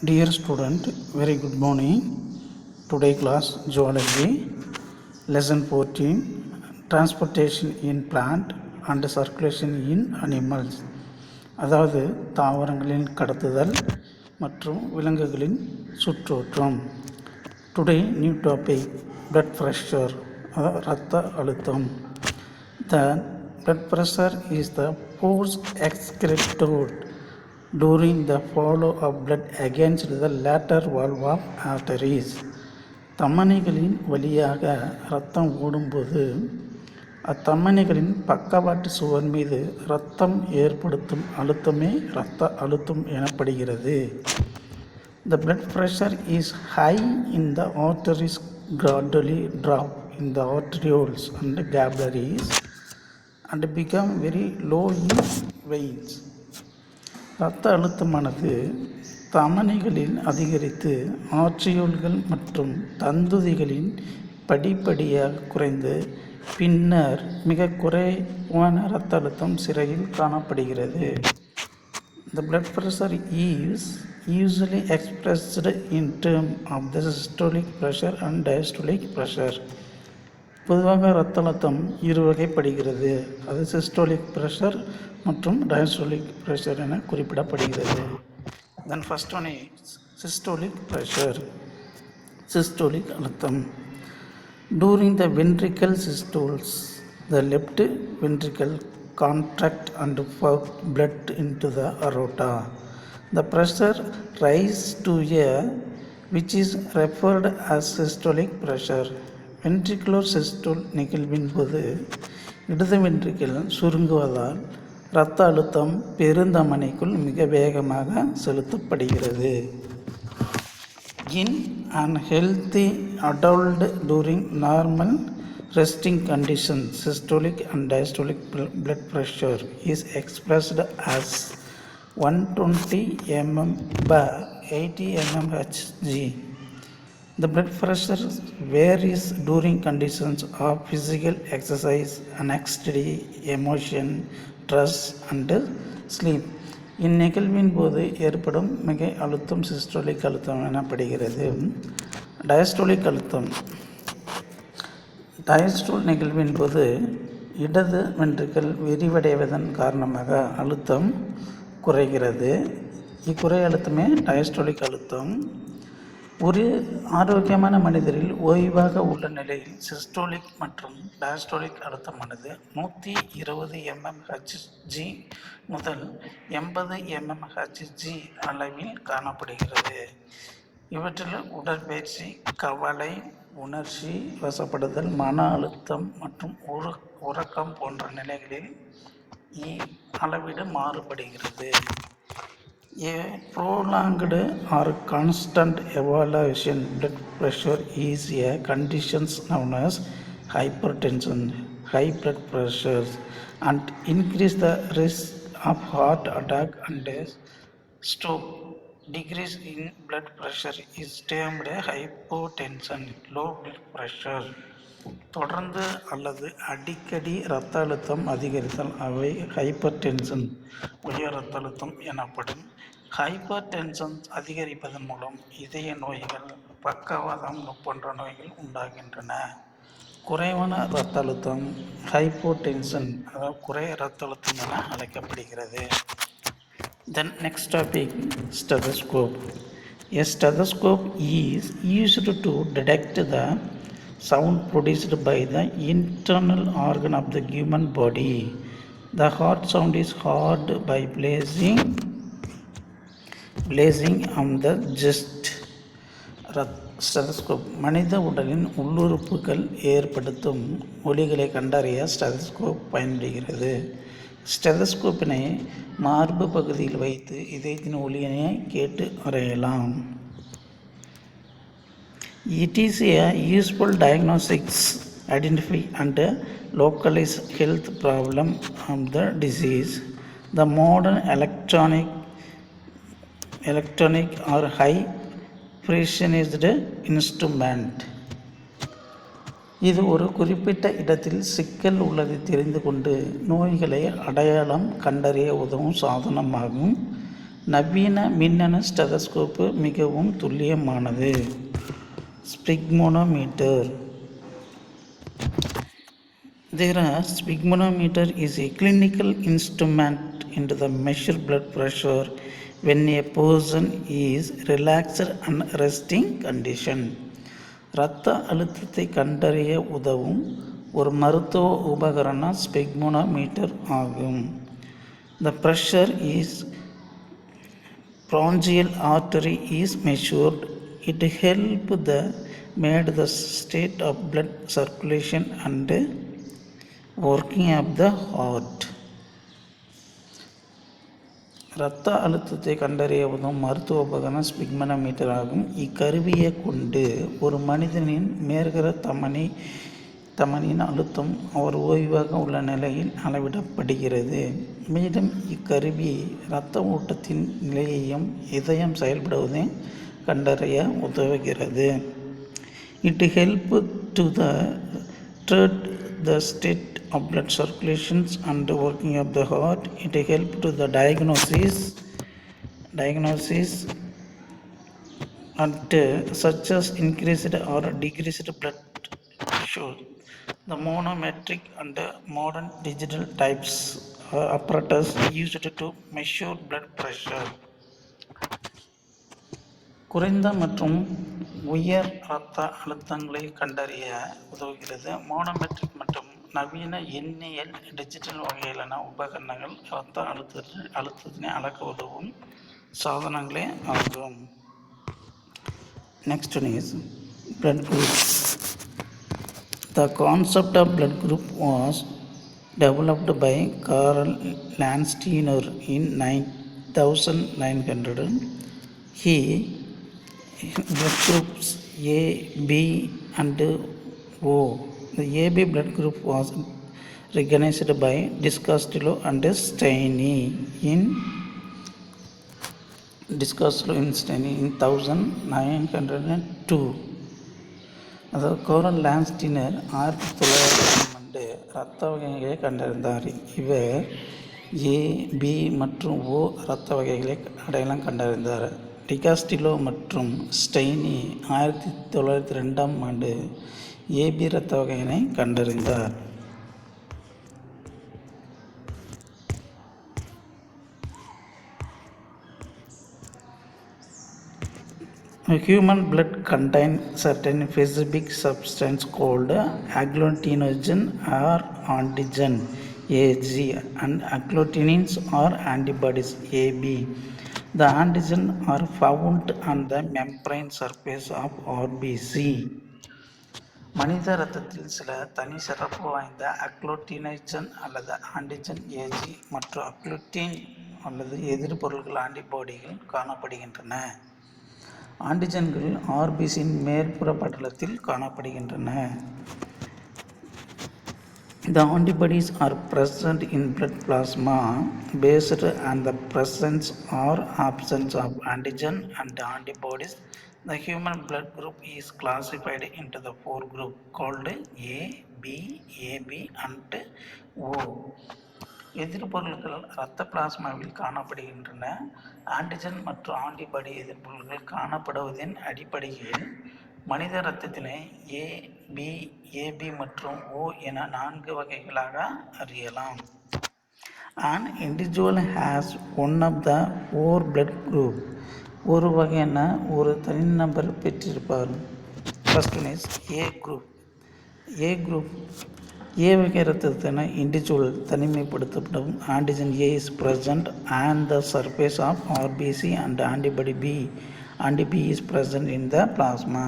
Dear student, very good morning. Today class Zoology, Lesson 14, Transportation in Plant and Circulation in Animals. அதாவது தாவரங்களின் கடத்துதல் மற்றும் விலங்குகளின் சுற்றோட்டம். Today new topic, blood pressure, இரத்த அழுத்தம். The blood pressure is the force exerted during the flow of blood against the lateral wall of arteries. தமனிகளின் வழியாக இரத்தம் ஓடும்போது அத்தமனிகளின் பக்கவாட்டு சுவர் மீது இரத்தம் ஏற்படுத்தும் அழுத்தமே இரத்த அழுத்தம் எனப்படுகிறது. The blood pressure is high in the arteries, gradually drop in the arterioles and capillaries and become very low in veins. இரத்த அழுத்தமானது தமனிகளில் அதிகரித்து ஆர்ட்ரியோல்கள் மற்றும் தந்துதிகளின் படிப்படியாக குறைந்து பின்னர் மிக குறைவான இரத்த அழுத்தம் சிறையில் காணப்படுகிறது. The blood pressure is usually expressed in terms of the systolic pressure and diastolic pressure. பொதுவாக இரத்த அழுத்தம் இருவகைப்படுகிறது. அது சிஸ்டோலிக் ப்ரெஷர் மற்றும் டயஸ்டோலிக் ப்ரெஷர் என குறிப்பிடப்படுகிறது. Then first one is systolic pressure. Systolic அழுத்தம். During the ventricle systoles, the left ventricle contract and force blood into the aorta. The pressure rises to a which is referred as systolic pressure. Ventricular systole நிகழ்வின் போது இடது ventricle சுருங்குவதால் இரத்த அழுத்தம் பெருந்தமனிக்குள் மிக வேகமாக செலுத்தப்படுகிறது. In unhealthy adult during normal resting conditions, systolic and diastolic blood pressure is expressed as 120 mm/80 mmHg. The blood pressure varies during conditions of physical exercise, anxiety, emotion, stress and sleep. இந்நிகழ்வின் போது ஏற்படும் மிக அழுத்தம் systolic அழுத்தம் எனப்படுகிறது. Diastolic அழுத்தம். Diastole நிகழ்வின் போது இடது வென்ட்ரிக்கிள் விரிவடைவதன் காரணமாக அழுத்தம் குறைகிறது. இக்குறை அழுத்தமே டயஸ்டோலிக் அழுத்தம். ஒரு ஆரோக்கியமான மனிதரில் ஓய்வாக உள்ள நிலையில் சிஸ்டோலிக் மற்றும் டயஸ்டோலிக் அழுத்தமானது 120 mmHg முதல் 80 mmHg அளவில் காணப்படுகிறது. இவற்றில் உடற்பயிற்சி, கவலை, உணர்ச்சி வசப்படுதல், மன அழுத்தம் மற்றும் உறக்கம் போன்ற நிலைகளில் அளவீடு மாறுபடுகிறது. A prolonged or constant elevation blood pressure is a condition known as hypertension, high blood pressure, and increase the risk of heart attack and stroke. Decrease in blood pressure is termed hypotension, low blood pressure. தொடர்ந்து அல்லது அடிக்கடி இரத்த அழுத்தம் அதிகரித்தால் அவை hyper tension, உயர் இரத்த அழுத்தம் எனப்படும். ஹைப்பர் டென்ஷன் அதிகரிப்பதன் மூலம் இதய நோய்கள், பக்கவாதம் போன்ற நோய்கள் உண்டாகின்றன. குறைவான இரத்த அழுத்தம் ஹைப்போடென்ஷன், அதாவது குறை இரத்த அழுத்தம் என அழைக்கப்படுகிறது. Then next topic, stethoscope. A stethoscope is used to detect the sound produced by the internal organ of the human body. The heart sound is heard by placing on the chest. Stethoscope மனித உடலின் உள்ளுறுப்புகள் ஏற்படுத்தும் ஒலிகளை கண்டறிய stethoscope பயன்படுகிறது. ஸ்டெதஸ்கோப்பினை மார்பு பகுதியில் வைத்து இதயத்தின் ஒலியினை கேட்டு அறியலாம். It is a useful diagnostics, identify and localize health problem of the disease. The modern electronic or high pressurized instrument. இது ஒரு குறிப்பிட்ட இடத்தில் சிக்கல் உள்ளதை தெரிந்து கொண்டு நோய்களை அடையாளம் கண்டறிய உதவும் சாதனமாகும். நவீன மின்னணு ஸ்டெதஸ்கோப்பு மிகவும் துல்லியமானது. ஸ்பிக்மோனோமீட்டர். Sphygmomanometer is a clinical instrument into the measure blood pressure when a person is relaxed and resting condition. இரத்த அழுத்தத்தை கண்டறிய உதவும் ஒரு மருத்துவ உபகரணம் ஸ்பிக்மோனோமீட்டர் ஆகும். The pressure is bronchial artery is measured. It helps the made the state of blood circulation and working of the heart. இரத்த அழுத்தத்தை கண்டறிய உதவும் மருத்துவ உபகரணம் ஸ்பிக்மோனோமீட்டர் ஆகும். இக்கருவியை கொண்டு ஒரு மனிதனின் மேற்கர தமனியின் அழுத்தம் அவர் ஓய்வாக உள்ள நிலையில் அளவிடப்படுகிறது. மேலும் இக்கருவி இரத்த ஓட்டத்தின் நிலையையும் இதயம் செயல்படுவதையும் கண்டறிய உதவுகிறது. It helps to treat the state of blood circulations and the working of the heart. It helps to the diagnosis and such as increased or decreased blood pressure. The manometric and modern digital types apparatus used to measure blood pressure. குறைந்த மற்றும் உயர் இரத்த அழுத்தங்களை கண்டறிய உதவுகிறது. மோனோமெட்ரிக் மற்றும் நவீன எண்ணியல் டிஜிட்டல் வகையிலான உபகரணங்கள் இரத்த அழுத்தத்தினை அளக்க உதவும் சாதனங்களே ஆகும். Next one is blood group. The concept of blood group was developed by Karl Landsteiner in 1900. He blood groups A, B and O. The AB blood group was recognized by Discastolo and Steiny in 1902. அதாவது கோரல் Landsteiner 1900 இரத்த வகைகளை கண்டறிந்தார். இவர் ஏ, B மற்றும் ஓ இரத்த வகைகளை அடையாளம் கண்டறிந்தார். டிகாஸ்டிலோ மற்றும் ஸ்டெய்னி 1902 ஏபி இரத்த வகையினை கண்டறிந்தார். Human blood contains certain specific substance called agglutinogen or antigen Ag and agglutinins or antibodies Ab. The antigen are found on the membrane surface of RBC. மனித இரத்தத்தில் சில தனி சிறப்பு வாய்ந்த அக்ளூட்டினேஜன் அல்லது ஆன்டிஜன் ஏஜி மற்றும் அக்ளூட்டின் அல்லது எதிர்பொருள்கள் ஆன்டிபாடிகள் காணப்படுகின்றன. ஆன்டிஜன்கள் ஆர்பிசியின் மேற்புற படலத்தில் காணப்படுகின்றன. The antibodies are present in blood plasma based on the presence or absence of antigen and antibodies. The human blood group is classified into the four groups called A, B, AB and O. எதிர்பொருள்கள் இரத்த பிளாஸ்மாவில் காணப்படுகின்றன. Antigen மற்றும் antibody எதிர்பொருள்கள் காணப்படுவதன் அடிப்படையில் மனித இரத்தத்தினை ஏ, B, AB மற்றும் ஓ என 4 வகைகளாக அறியலாம். An individual has one of the four blood group. ஒரு வகையான ஒரு தனிநபர் பெற்றிருப்பார். First one is A group. A group A வகை இரத்தத்தின இண்டிவிஜுவல் தனிமைப்படுத்தப்படும் antigen A is present on the surface of RBC and antibody B is present in the plasma.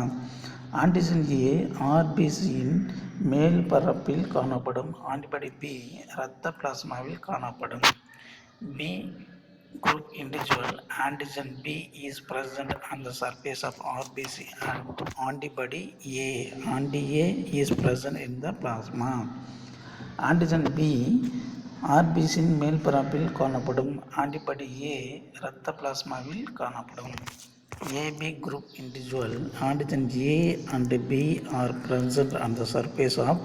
Antigen A ஆர்பிசியின் மேல் பரப்பில் காணப்படும். ஆன்டிபாடி பி இரத்த பிளாஸ்மாவில் காணப்படும். B group individual antigen B is present on the surface of RBC and antibody A is present in the plasma. Antigen B RBCயின் மேல் பரப்பில் காணப்படும். ஆன்டிபாடி A இரத்த பிளாஸ்மாவில் காணப்படும். AB group individual antigen A and B are present on the surface of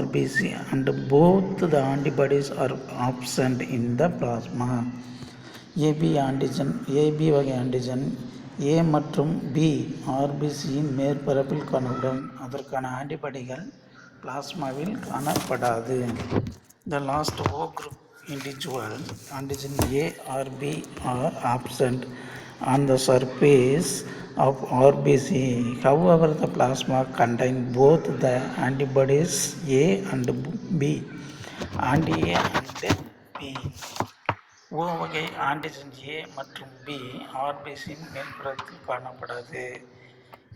RBC and both the antibodies are absent in the plasma. AB வகை antigen A மற்றும் B ஆர்பிசியின் மேற்பரப்பில் காணப்படும். அதற்கான ஆன்டிபாடிகள் பிளாஸ்மாவில் காணப்படாது. The last O group individual antigen A or B are absent on the surface of RBC. However, the plasma contain both the antibodies A and B, anti-A and B. O வகை antigen A மற்றும் B ஆர்பிசியின் மேற்புறத்தில் காணப்படாது.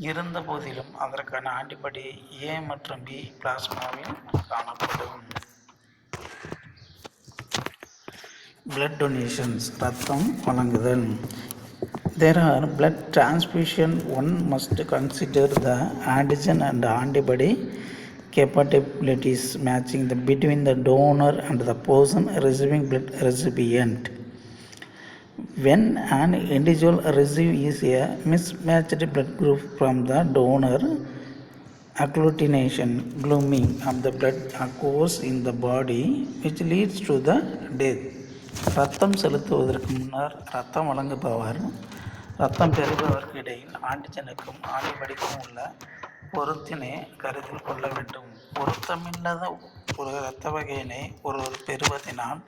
இருந்த போதிலும் அதற்கான antibody ஏ மற்றும் B பிளாஸ்மாவில் காணப்படும். Blood donations, ரத்தம் வழங்குதல். There are blood transfusion. One must consider the antigen and antibody capabilities matching between the donor and the person receiving blood recipient. When an individual receives a mismatched blood group from the donor, agglutination, glooming of the blood occurs in the body, which leads to the death. ரத்தம் செலுத்துவதற்கு முன்னர் ரத்தம் வழங்குபவர் ரத்தம் பெறுபவருக்கு இடையில் ஆன்டிஜனுக்கும் ஆன்டிபாடிக்கும் உள்ள பொருத்தினை கருத்தில் கொள்ள வேண்டும். பொருத்தமில்லாத ஒரு இரத்த வகையினை ஒருவர் பெறுவதனால்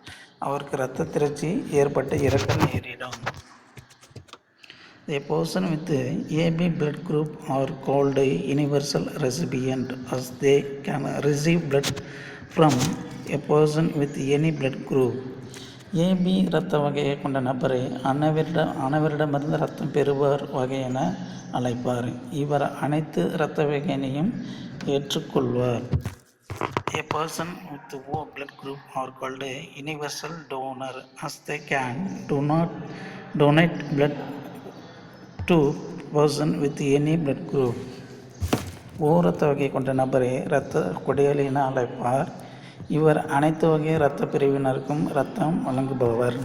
அவருக்கு இரத்த திரட்சி ஏற்பட்டு இறக்க நேரிடும். A person with AB blood group are called a universal recipient, as they can receive blood from a person with any blood group. AB இரத்த வகையை கொண்ட நபரை அனைவரிடமிருந்து இரத்தம் பெறுபவர் வகை என அழைப்பார். இவர் அனைத்து இரத்த வகையினையும் ஏற்றுக்கொள்வார். A person with O blood group are called a universal donor, as they can donate blood to person with any blood group. ஓ இரத்த வகை கொண்ட நபரை இரத்த கொடையாளி என அழைப்பார். இவர் அனைத்து வகை இரத்த பிரிவினருக்கும் இரத்தம் வழங்குபவர்.